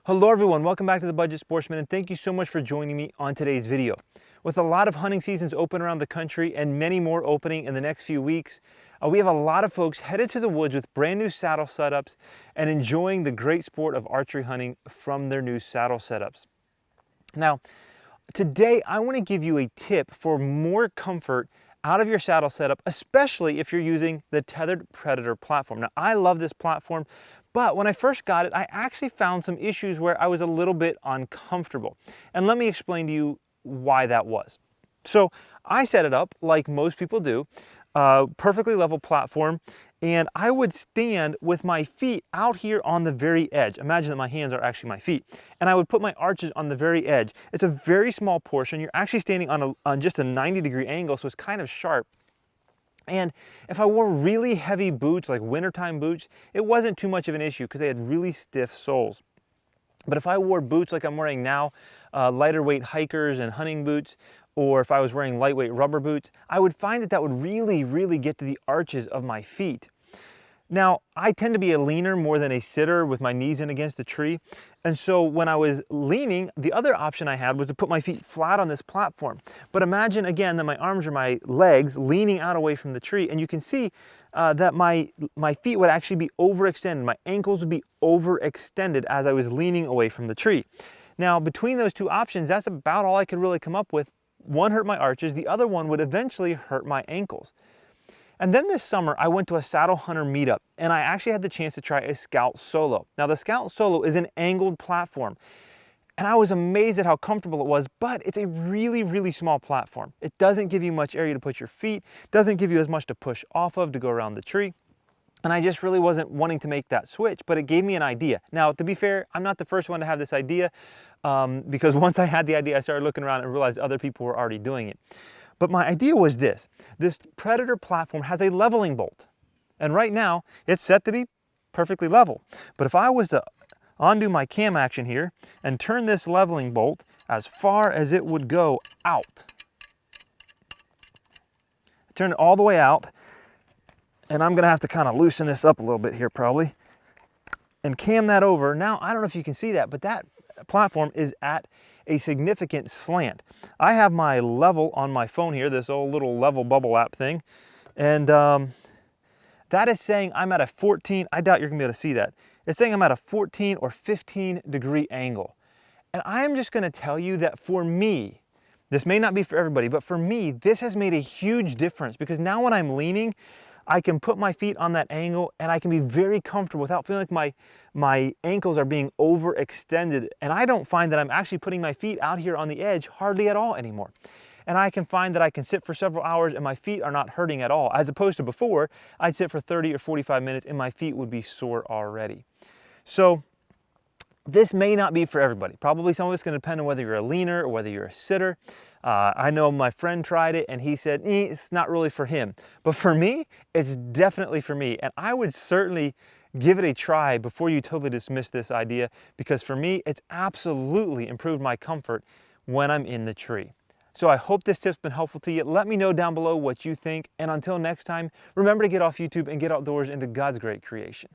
Hello everyone, welcome back to the Budget Sportsman, and thank you so much for joining me on today's video. With a lot of hunting seasons open around the country and many more opening in the next few weeks, we have a lot of folks headed to the woods with brand new saddle setups and enjoying the great sport of archery hunting from their new saddle setups. Now, today I want to give you a tip for more comfort out of your saddle setup, especially if you're using the Tethered Predator platform. Now, I love this platform, but when I first got it, I actually found some issues where I was a little bit uncomfortable. And let me explain to you why that was. So I set it up like most people do, perfectly level platform, and I would stand with my feet out here on the very edge. Imagine that my hands are actually my feet. And I would put my arches on the very edge. It's a very small portion. You're actually standing on just a 90-degree angle, so it's kind of sharp. And if I wore really heavy boots, like wintertime boots, it wasn't too much of an issue because they had really stiff soles. But if I wore boots like I'm wearing now, lighter weight hikers and hunting boots, or if I was wearing lightweight rubber boots, I would find that that would really get to the arches of my feet. Now, I tend to be a leaner more than a sitter with my knees in against the tree. And so when I was leaning, the other option I had was to put my feet flat on this platform. But imagine again that my arms are my legs leaning out away from the tree, and you can see that my feet would actually be overextended. My ankles would be overextended as I was leaning away from the tree. Now, between those two options, that's about all I could really come up with. One hurt my arches, the other one would eventually hurt my ankles. And then this summer, I went to a saddle hunter meetup, and I actually had the chance to try a Scout Solo. Now, the Scout Solo is an angled platform, and I was amazed at how comfortable it was, but it's a really small platform. It doesn't give you much area to put your feet, doesn't give you as much to push off of to go around the tree, and I just really wasn't wanting to make that switch, but it gave me an idea. Now, to be fair, I'm not the first one to have this idea, because once I had the idea, I started looking around and realized other people were already doing it. But my idea was this Predator platform has a leveling bolt. And right now, it's set to be perfectly level. But if I was to undo my cam action here and turn this leveling bolt as far as it would go out, turn it all the way out, and I'm gonna have to kind of loosen this up a little bit here probably, and cam that over. Now, I don't know if you can see that, but that platform is at a significant slant. I have my level on my phone here, this old little level bubble app thing, and that is saying I'm at a 14, I doubt you're gonna be able to see that. It's saying I'm at a 14 or 15 degree angle. And I'm just gonna tell you that for me, this may not be for everybody, but for me, this has made a huge difference, because now when I'm leaning, I can put my feet on that angle and I can be very comfortable without feeling like my ankles are being overextended. And I don't find that I'm actually putting my feet out here on the edge hardly at all anymore. And I can find that I can sit for several hours and my feet are not hurting at all. As opposed to before, I'd sit for 30 or 45 minutes and my feet would be sore already. So this may not be for everybody. Probably some of it's going to depend on whether you're a leaner or whether you're a sitter. I know my friend tried it and he said, it's not really for him. But for me, it's definitely for me. And I would certainly give it a try before you totally dismiss this idea, because for me, it's absolutely improved my comfort when I'm in the tree. So I hope this tip's been helpful to you. Let me know down below what you think. And until next time, remember to get off YouTube and get outdoors into God's great creation.